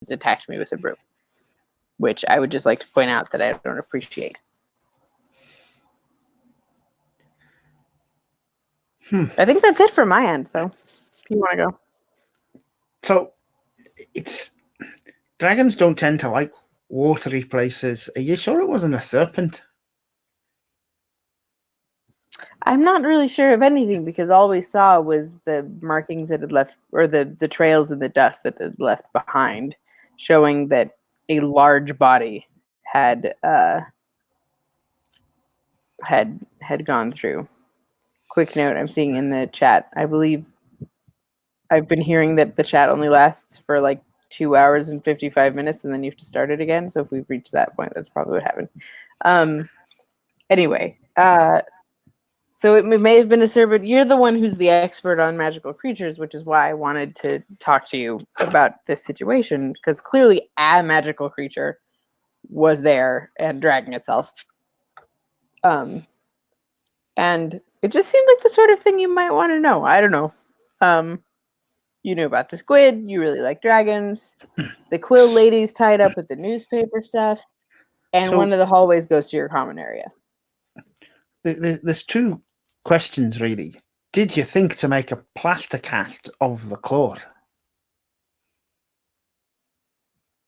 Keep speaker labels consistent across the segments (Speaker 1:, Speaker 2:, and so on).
Speaker 1: attacked me with a broom, which I would just like to point out that I don't appreciate. I think that's it from my end. So, if you want to go.
Speaker 2: So, dragons don't tend to like watery places. Are you sure it wasn't a serpent?
Speaker 1: I'm not really sure of anything because all we saw was the markings that had left, or the trails in the dust that had left behind, showing that a large body had gone through. Quick note: I'm seeing in the chat. I believe I've been hearing that the chat only lasts for like 2 hours and 55 minutes, and then you have to start it again. So if we've reached that point, that's probably what happened. Anyway. So it may have been a servant. You're the one who's the expert on magical creatures, which is why I wanted to talk to you about this situation, because clearly a magical creature was there and dragging itself. And it just seemed like the sort of thing you might want to know. I don't know. You knew about the squid. You really like dragons. The quill lady's tied up with the newspaper stuff. And one of the hallways goes to your common area.
Speaker 2: There's two questions, really. Did you think to make a plaster cast of the claw?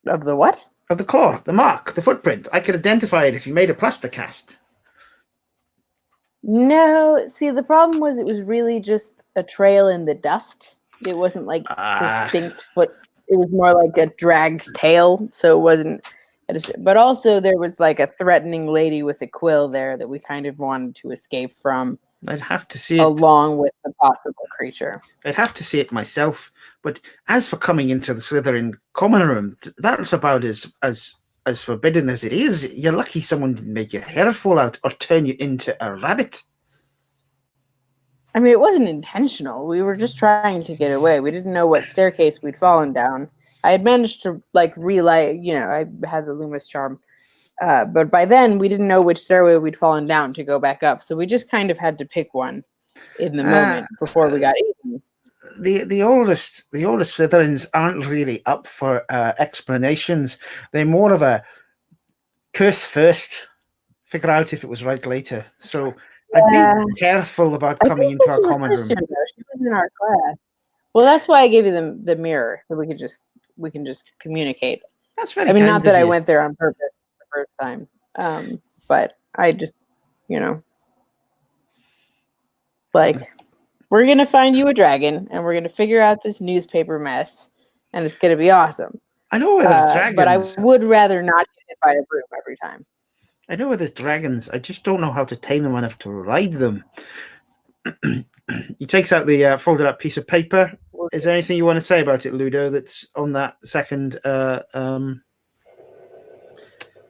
Speaker 1: Of the what?
Speaker 2: Of the claw, the mark, the footprint. I could identify it if you made a plaster cast.
Speaker 1: No, see, the problem was it was really just a trail in the dust. It wasn't like distinct foot. It was more like a dragged tail, so it wasn't. But also there was like a threatening lady with a quill there that we kind of wanted to escape from.
Speaker 2: I'd have to see it
Speaker 1: along with the possible creature.
Speaker 2: I'd have to see it myself. But as for coming into the Slytherin common room, that's about as forbidden as it is. You're lucky someone didn't make your hair fall out or turn you into a rabbit.
Speaker 1: I mean, it wasn't intentional. We were just trying to get away. We didn't know what staircase we'd fallen down. I had managed to relight. I had the Loomis charm. But by then, we didn't know which stairway we'd fallen down to go back up. So we just kind of had to pick one in the moment before we got eaten.
Speaker 2: The oldest Slytherins aren't really up for explanations. They're more of a curse first, figure out if it was right later. So I'd be careful about coming into our common room.
Speaker 1: She was in our class. Well, that's why I gave you the mirror, so we can just communicate.
Speaker 2: That's very.
Speaker 1: I mean, not that I went there on purpose the first time, but I just, we're gonna find you a dragon, and we're gonna figure out this newspaper mess, and it's gonna be awesome.
Speaker 2: I know where there's dragons,
Speaker 1: but I would rather not get hit by a broom every time.
Speaker 2: I know where there's dragons. I just don't know how to tame them enough to ride them. He takes out the folded up piece of paper. Is there anything you want to say about it, Ludo, that's on that second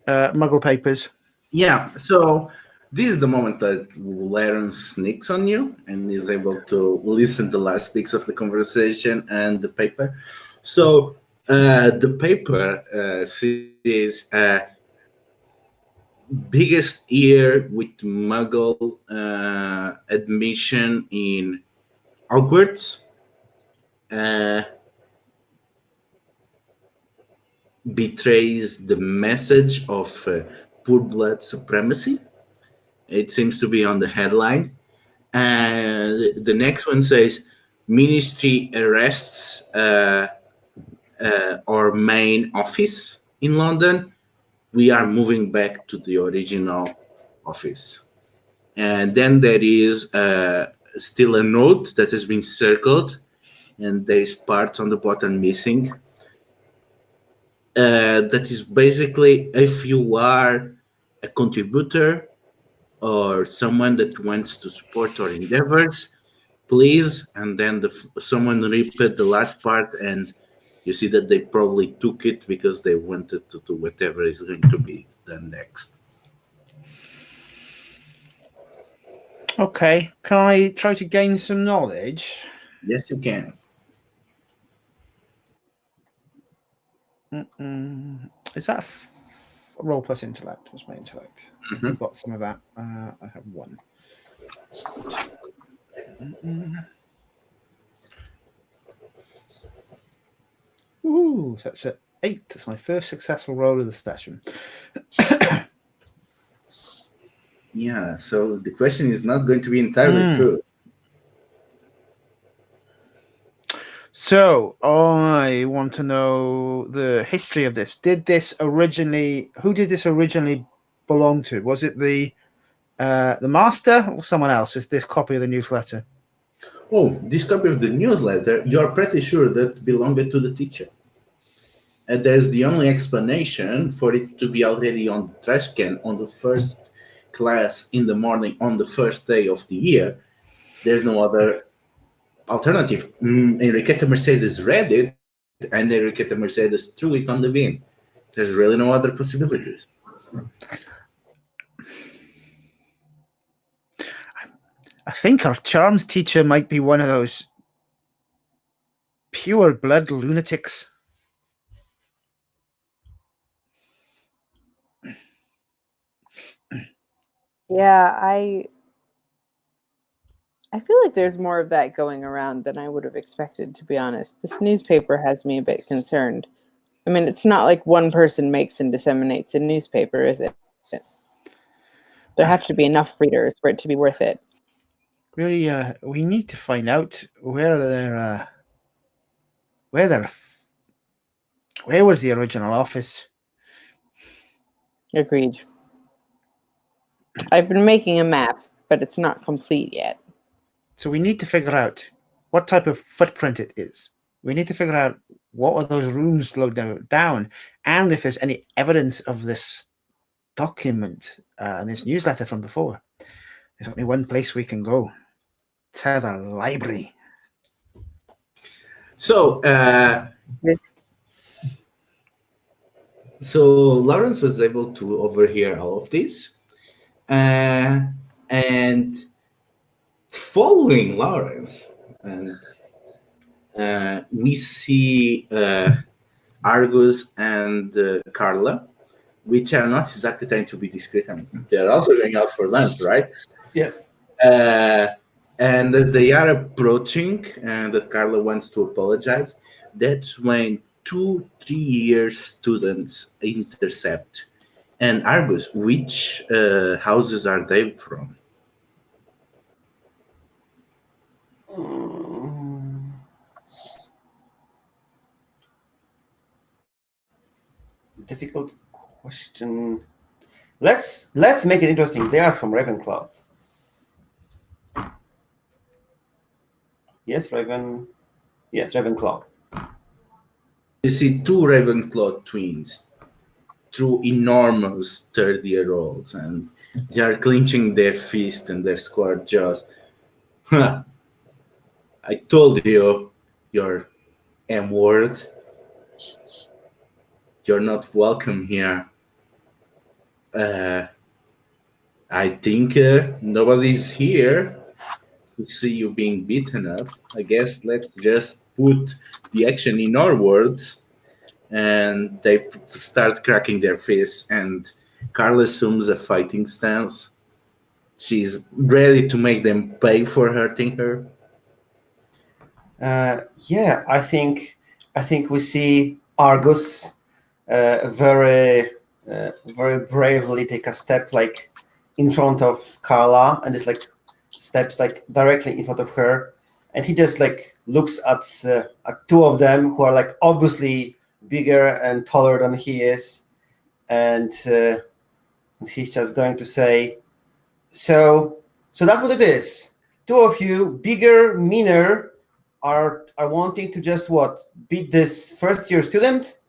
Speaker 2: Muggle papers?
Speaker 3: Yeah, so this is the moment that Laren sneaks on you and is able to listen to the last bits of the conversation and the paper. So the paper says biggest year with Muggle admission in Hogwarts. Betrays the message of poor blood supremacy. It seems to be on the headline. And the next one says, Ministry arrests our main office in London. We are moving back to the original office. And then there is still a note that has been circled, and there is parts on the bottom missing. That is basically, if you are a contributor or someone that wants to support our endeavors, please. And then someone ripped the last part, and you see that they probably took it because they wanted to do whatever is going to be done next.
Speaker 2: Okay. Can I try to gain some knowledge?
Speaker 3: Yes, you can.
Speaker 2: Is that a roll plus intellect? What's my intellect?
Speaker 3: Mm-hmm.
Speaker 2: I've got some of that. I have one. Ooh, so that's 8. That's my first successful roll of the session.
Speaker 3: Yeah, so the question is not going to be entirely true.
Speaker 2: So I want to know the history of this. Who did this originally belong to? Was it the master or someone else? Is this copy of the newsletter?
Speaker 3: Oh, this copy of the newsletter, you're pretty sure that belonged to the teacher. And there's the only explanation for it to be already on the trash can on the first class in the morning on the first day of the year. There's no other alternative. Enriqueta Mercedes read it, and Enriqueta Mercedes threw it on the bin. There's really no other possibilities.
Speaker 2: I think our charms teacher might be one of those pure blood lunatics.
Speaker 1: Yeah, I feel like there's more of that going around than I would have expected, to be honest. This newspaper has me a bit concerned. I mean, it's not like one person makes and disseminates a newspaper, is it? There have to be enough readers for it to be worth it.
Speaker 2: Really, we need to find out where was the original office.
Speaker 1: Agreed. I've been making a map, but it's not complete yet.
Speaker 2: So we need to figure out what type of footprint it is. We need to figure out what are those rooms down, and if there's any evidence of this document and this newsletter from before. There's only one place we can go. To the library.
Speaker 3: So, Lawrence was able to overhear all of this, and following Lawrence, and we see Argus and Carla, which are not exactly trying to be discreet. I mean, they're also going out for lunch, right?
Speaker 4: Yes.
Speaker 3: And as they are approaching, and that Carla wants to apologize, that's when 2-3-year students intercept. And Argus, which houses are they from?
Speaker 4: Difficult question. Let's make it interesting. They are from Ravenclaw. Yes, Ravenclaw.
Speaker 3: You see 2 Ravenclaw twins, 2 enormous third-year-olds, and they are clenching their fists and their square jaws. I told you, your M-word. You're not welcome here. I think nobody's here to see you being beaten up. I guess let's just put the action in our words. And they start cracking their fists, and Carla assumes a fighting stance. She's ready to make them pay for hurting her.
Speaker 4: Yeah, I think we see Argus very bravely take a step like in front of Carla, and just like steps like directly in front of her, and he just like looks at 2 of them who are like obviously bigger and taller than he is, and he's just going to say, so that's what it is. 2 of you, bigger, meaner, are wanting to just beat this first-year student,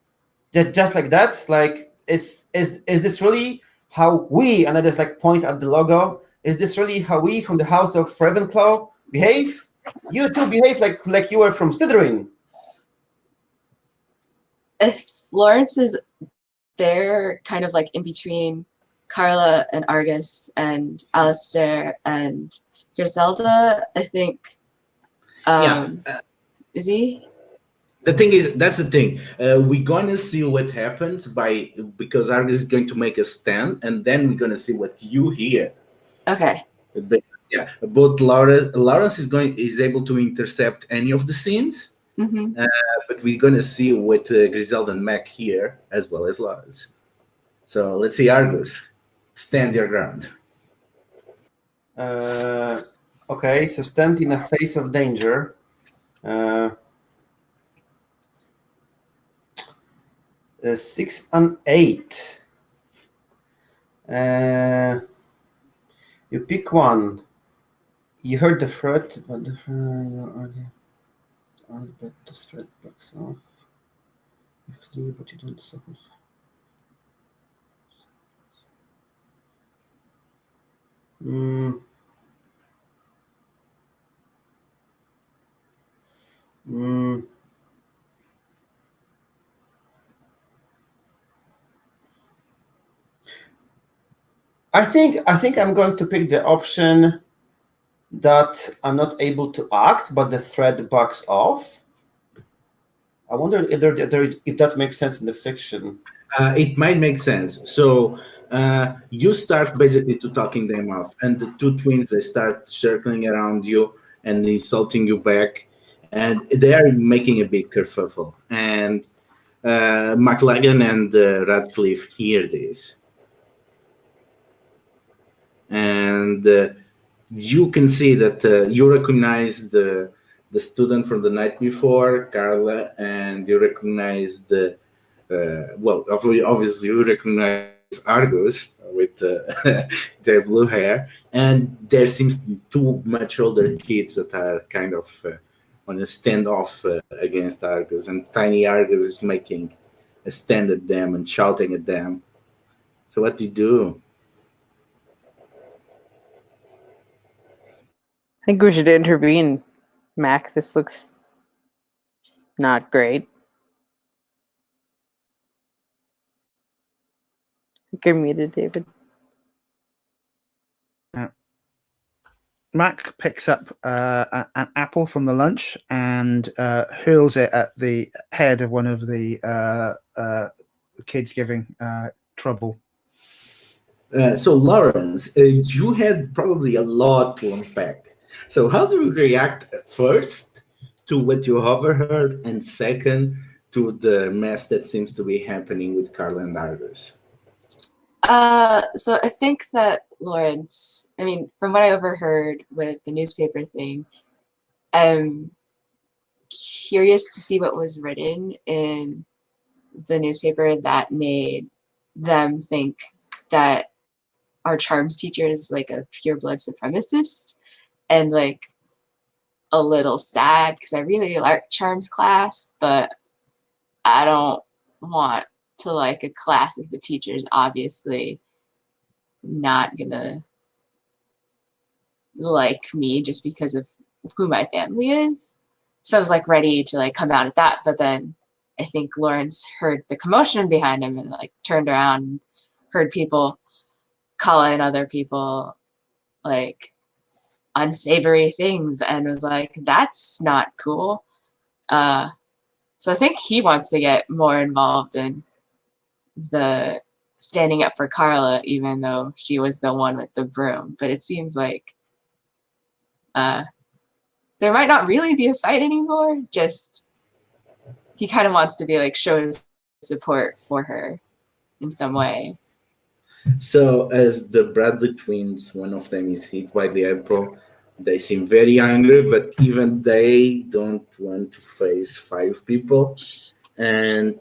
Speaker 4: just like that. Like, is this really how we? And I just like point at the logo. Is this really how we from the House of Ravenclaw behave? You 2 behave like you were from Slytherin.
Speaker 5: Lawrence is there, kind of like in between Carla and Argus and Alistair and Griselda, I think. Is he?
Speaker 3: The thing is, that's the thing. We're gonna see what happens because Argus is going to make a stand, and then we're gonna see what you hear.
Speaker 5: Okay.
Speaker 3: But, yeah, but Lawrence is able to intercept any of the scenes,
Speaker 5: Mhm.
Speaker 3: But we're gonna see with Griselda and Mac here as well as Lars. So let's see, Argus, stand your ground.
Speaker 4: Okay, so stand in the face of danger. 6 and 8. You pick one. You heard the threat, but you're already bet the threat backs off. You flee, but you don't suffer. Mm. Mm. I think I'm going to pick the option that I'm not able to act, but the threat backs off. I wonder if that makes sense in the fiction.
Speaker 3: It might make sense. So you start basically to talking them off, and the two twins, they start circling around you and insulting you back, and they are making a big kerfuffle. And McLagan and Radcliffe hear this, and you can see that you recognize the student from the night before, Carla, and you recognize the obviously you recognize Argus with their blue hair, and there seems two much older kids that are kind of on a standoff against Argus, and tiny Argus is making a stand at them and shouting at them. So what do you do?
Speaker 1: I think we should intervene, Mac. This looks not great. I think you're muted, David.
Speaker 2: Mac picks up an apple from the lunch and hurls it at the head of one of the kids giving trouble.
Speaker 3: So Lawrence, you had probably a lot to unpack. So how do you react first to what you overheard, and second to the mess that seems to be happening with Carla and Argus?
Speaker 5: So I think that Lawrence, I mean, from what I overheard with the newspaper thing, I'm curious to see what was written in the newspaper that made them think that our charms teacher is like a pure blood supremacist, and like a little sad because I really like charms class, but I don't want to like a class if the teacher's obviously not gonna like me just because of who my family is. So I was like ready to like come out at that, but then I think Lawrence heard the commotion behind him and like turned around and heard people calling other people like unsavory things and was like, that's not cool. So I think he wants to get more involved in the standing up for Carla, even though she was the one with the broom. But it seems like there might not really be a fight anymore. Just he kind of wants to be like show his support for her in some way.
Speaker 3: So as the Bradley twins, one of them is hit by the apple. They seem very angry, but even they don't want to face 5 people. And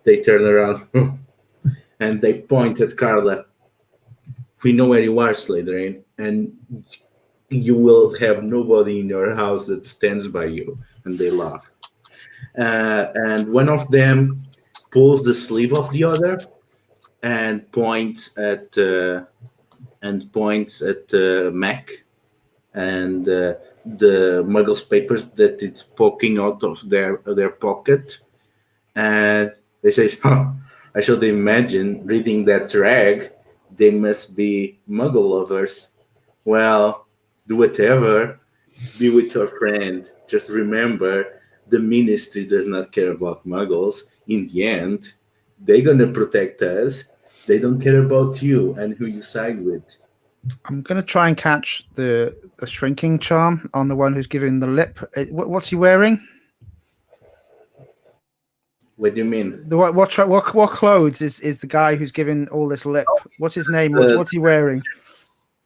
Speaker 3: they turn around and they point at Carla. We know where you are, Slytherin, and you will have nobody in your house that stands by you. And they laugh. And one of them pulls the sleeve of the other and points at Mac and the Muggles papers that it's poking out of their pocket, and they say, "Huh, I should imagine reading that rag. They must be Muggle lovers. Well, do whatever. Be with your friend. Just remember, the Ministry does not care about Muggles. In the end, they're gonna protect us. They don't care about you and who you side with."
Speaker 2: I'm going to try and catch the shrinking charm on the one who's giving the lip. What's he wearing?
Speaker 3: What do you mean?
Speaker 2: What clothes is the guy who's giving all this lip? What clothes is the guy who's giving all this lip? What's his name? What's he wearing?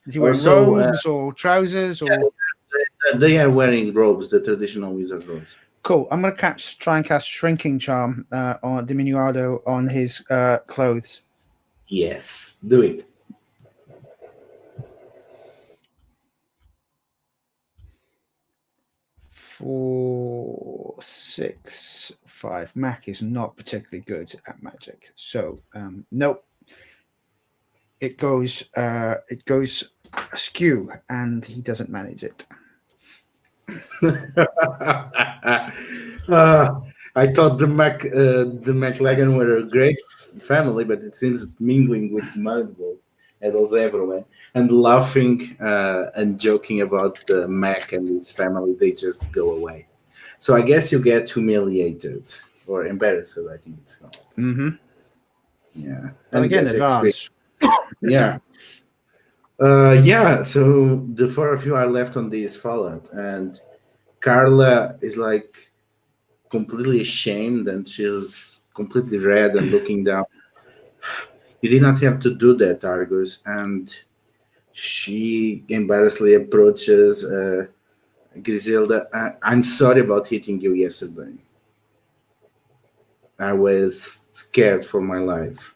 Speaker 2: Is he wearing
Speaker 3: Also,
Speaker 2: robes or trousers or?
Speaker 3: They are wearing robes, the traditional wizard robes.
Speaker 2: Cool. I'm gonna try and cast Shrinking Charm on Diminuado on his clothes.
Speaker 3: Yes, do it.
Speaker 2: Four, 6, 5. Mac is not particularly good at magic, so nope. It goes askew, and he doesn't manage it.
Speaker 3: I thought the McLagan were a great family, but it seems that mingling with Mudballs and also everyone and laughing and joking about the Mac and his family, they just go away. So I guess you get humiliated or embarrassed, I think it's called.
Speaker 2: Mm-hmm.
Speaker 3: Yeah.
Speaker 2: And again, advance.
Speaker 3: Yeah. Yeah, so the four of you are left on this fallout, and Carla is like completely ashamed and she's completely red and looking down. You did not have to do that, Argus. And she embarrassedly approaches Griselda. I'm sorry about hitting you yesterday. I was scared for my life.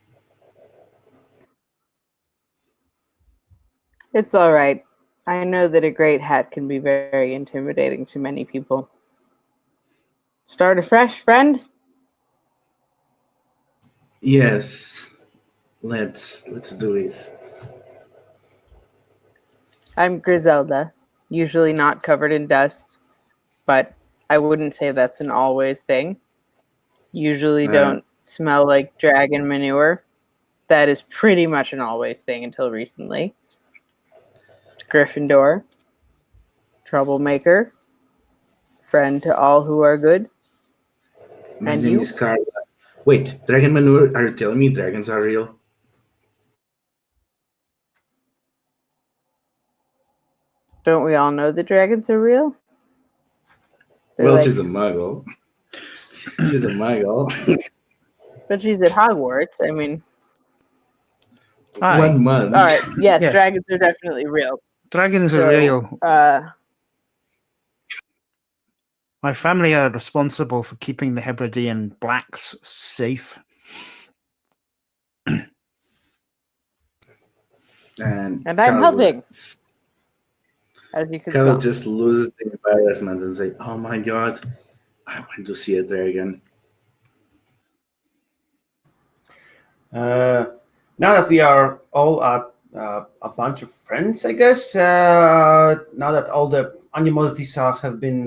Speaker 1: It's all right. I know that a great hat can be very intimidating to many people. Start afresh, friend?
Speaker 3: Yes. Let's do this.
Speaker 1: I'm Griselda, usually not covered in dust, but I wouldn't say that's an always thing. Usually don't smell like dragon manure. That is pretty much an always thing until recently. Gryffindor, troublemaker, friend to all who are good.
Speaker 3: My
Speaker 1: And
Speaker 3: name
Speaker 1: you?
Speaker 3: is Carla. Wait, dragon manure? Are you telling me dragons are real?
Speaker 1: Don't we all know that dragons are real?
Speaker 3: Well, she's a muggle. She's a muggle.
Speaker 1: But she's at Hogwarts. I mean,
Speaker 2: Hi.
Speaker 3: 1 month.
Speaker 1: all right. Yes,
Speaker 2: Yeah.
Speaker 1: dragons are definitely real.
Speaker 2: Dragons
Speaker 1: So,
Speaker 2: are real. My family are responsible for keeping the Hebridean blacks safe.
Speaker 3: And
Speaker 1: I'm
Speaker 3: Carla
Speaker 1: helping. As you can
Speaker 3: Carla
Speaker 1: smell.
Speaker 3: just loses the embarrassment and say, "Oh my god, I want to see a dragon."
Speaker 4: Now that we are all a bunch of friends, I guess, now that all the animosities have been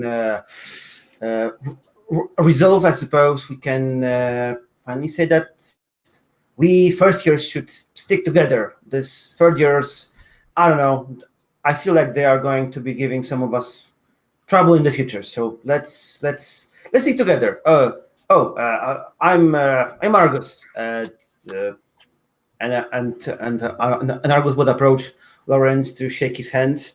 Speaker 4: resolved, I suppose we can finally say that we first years should stick together. This third years, I don't know, I feel like they are going to be giving some of us trouble in the future. So let's stick together. I'm Argus. And Argus would approach Lawrence to shake his hand.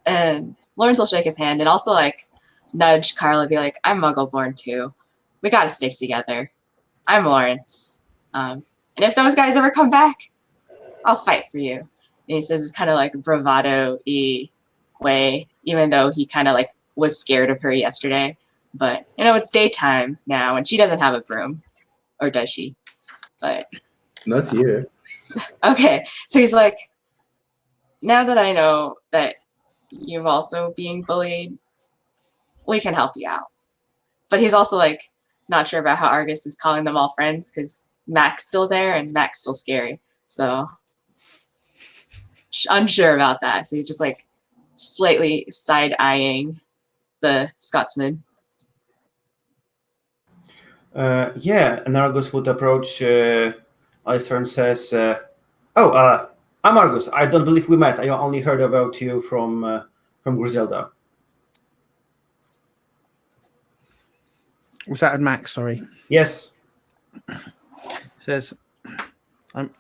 Speaker 5: And Lawrence will shake his hand and also like nudge Carla, be like, "I'm Muggle-born too. We gotta stick together. I'm Lawrence. And if those guys ever come back, I'll fight for you." And he says it's kind of like bravado-y way, even though he kind of like was scared of her yesterday. But it's daytime now, and she doesn't have a broom, or does she? But
Speaker 3: Not here.
Speaker 5: okay, so he's like, now that I know that you've also being bullied, we can help you out. But he's also like not sure about how Argus is calling them all friends because Mac's still there and Mac's still scary. So unsure about that. So he's just like slightly side-eyeing the Scotsman.
Speaker 4: And Argus would approach Alistair and says, I'm Argus. I don't believe we met. I only heard about you from Griselda.
Speaker 2: Was that at Max? Sorry.
Speaker 4: Yes.
Speaker 2: Says, I'm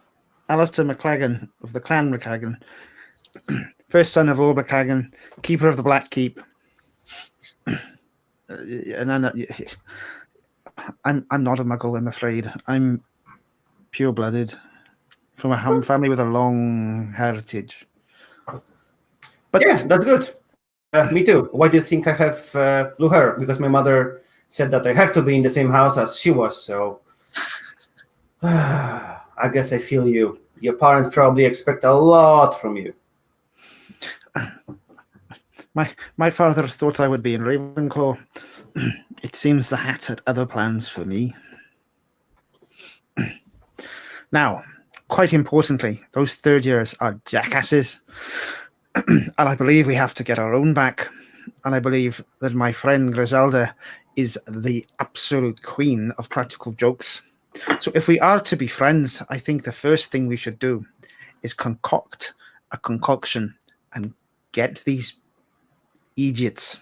Speaker 2: Alistair McLagan of the Clan McLagan, first son of Lord McLagan, keeper of the Black Keep. And then I'm not a muggle, I'm afraid. I'm pure-blooded from a family with a long heritage. But
Speaker 4: Yeah, that's good. Me too. Why do you think I have blue hair? Because my mother said that I have to be in the same house as she was. So I guess I feel you. Your parents probably expect a lot from you.
Speaker 2: my father thought I would be in Ravenclaw. It seems the hat had other plans for me. Now, quite importantly, those third years are jackasses. And I believe we have to get our own back. And I believe that my friend Griselda is the absolute queen of practical jokes. So if we are to be friends, I think the first thing we should do is concoct a concoction and get these idiots.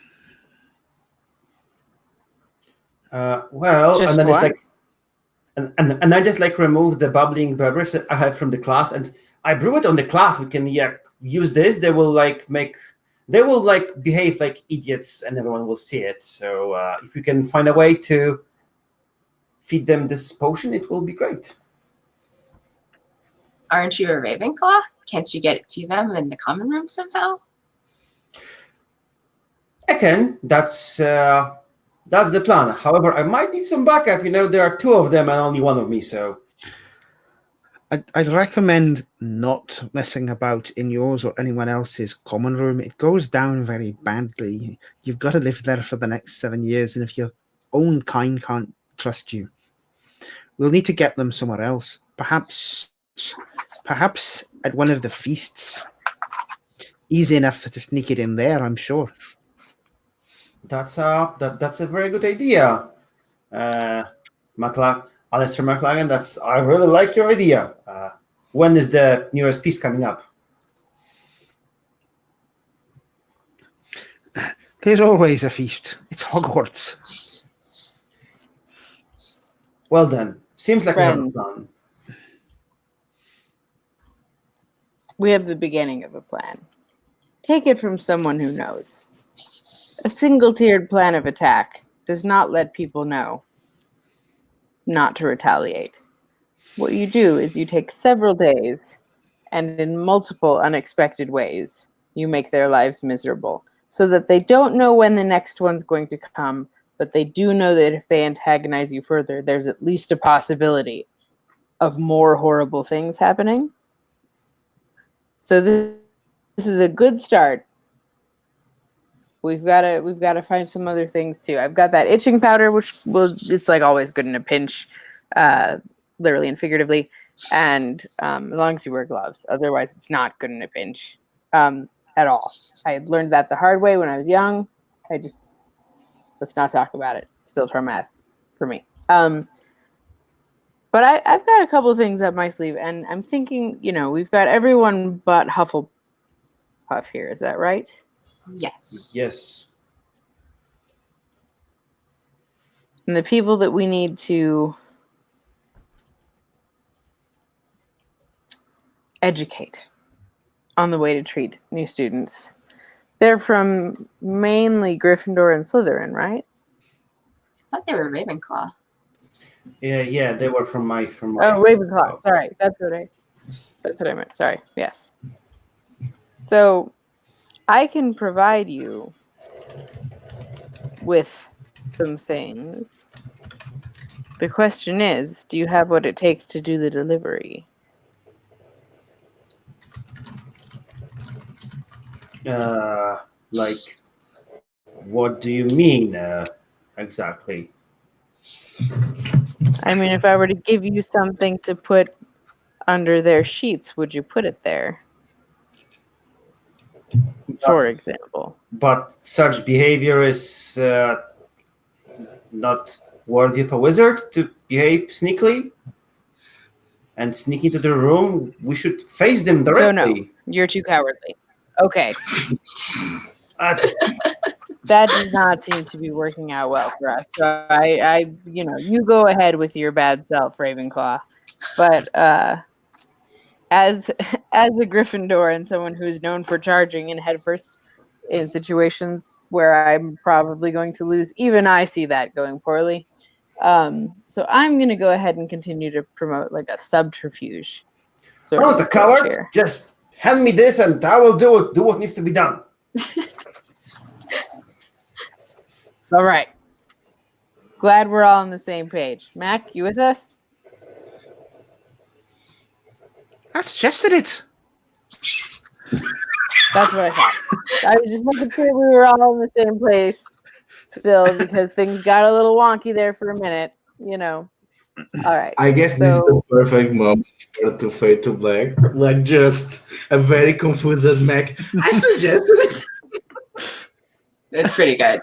Speaker 4: Well,
Speaker 1: Just
Speaker 4: and then it's
Speaker 1: one?
Speaker 4: like, and I just like remove the bubbling beverage that I have from the class, and I brew it on the class. We can use this. They will behave like idiots, and everyone will see it. So if we can find a way to feed them this potion, it will be great.
Speaker 5: Aren't you a Ravenclaw? Can't you get it to them in the common room somehow?
Speaker 4: I can. That's the plan. However, I might need some backup. There are two of them and only one of me. So
Speaker 2: I'd recommend not messing about in yours or anyone else's common room. It goes down very badly. You've got to live there for the next 7 years, and if your own kind can't trust you, we'll need to get them somewhere else. Perhaps at one of the feasts. Easy enough to sneak it in there, I'm sure.
Speaker 4: that's a very good idea, Alistair McLagan. I really like your idea. When is the nearest feast coming up?
Speaker 2: There's always a feast. It's Hogwarts.
Speaker 4: Well then, seems like we have a
Speaker 1: Friends.
Speaker 4: plan.
Speaker 1: We have the beginning of a plan. Take it from someone who knows. A single-tiered plan of attack does not let people know not to retaliate. What you do is you take several days, and in multiple unexpected ways, you make their lives miserable, so that they don't know when the next one's going to come, but they do know that if they antagonize you further, there's at least a possibility of more horrible things happening. So this is a good start. We've got to find some other things too. I've got that itching powder, which it's like always good in a pinch, literally and figuratively, and as long as you wear gloves. Otherwise, it's not good in a pinch at all. I had learned that the hard way when I was young. Let's not talk about it. It's still traumatic for me. But I've got a couple of things up my sleeve, and I'm thinking, we've got everyone but Hufflepuff here. Is that right?
Speaker 5: Yes.
Speaker 4: Yes.
Speaker 1: And the people that we need to educate on the way to treat new students. They're from mainly Gryffindor and Slytherin, right?
Speaker 5: I thought they were Ravenclaw.
Speaker 4: Yeah, they were from my.
Speaker 1: Oh, Ravenclaw. Sorry, that's what I meant. Sorry. Yes. So, I can provide you with some things. The question is, do you have what it takes to do the delivery?
Speaker 4: Like, what do you mean exactly?
Speaker 1: I mean, if I were to give you something to put under their sheets, would you put it there? For example.
Speaker 4: But such behavior is not worthy of a wizard to behave sneakily and sneak into the room. We should face them directly.
Speaker 1: So no, you're too cowardly. Okay.
Speaker 4: Uh,
Speaker 1: That does not seem to be working out well for us. So you go ahead with your bad self, Ravenclaw. But as a Gryffindor and someone who's known for charging in headfirst in situations where I'm probably going to lose, even I see that going poorly. So I'm gonna go ahead and continue to promote like a subterfuge sort
Speaker 4: Oh,
Speaker 1: of
Speaker 4: the
Speaker 1: approach
Speaker 4: coward!
Speaker 1: here.
Speaker 4: Just hand me this, and I will do what needs to be done.
Speaker 1: All right. Glad we're all on the same page. Mac, you with us?
Speaker 2: I suggested it.
Speaker 1: That's what I thought. I was just making sure we were all in the same place still because things got a little wonky there for a minute, you know. All right.
Speaker 3: I guess this is the
Speaker 1: So
Speaker 3: perfect moment for it to fade to black. Like just a very confused Mac. I suggested it.
Speaker 5: It's pretty good.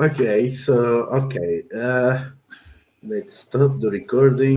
Speaker 3: Okay, so let's stop the recording.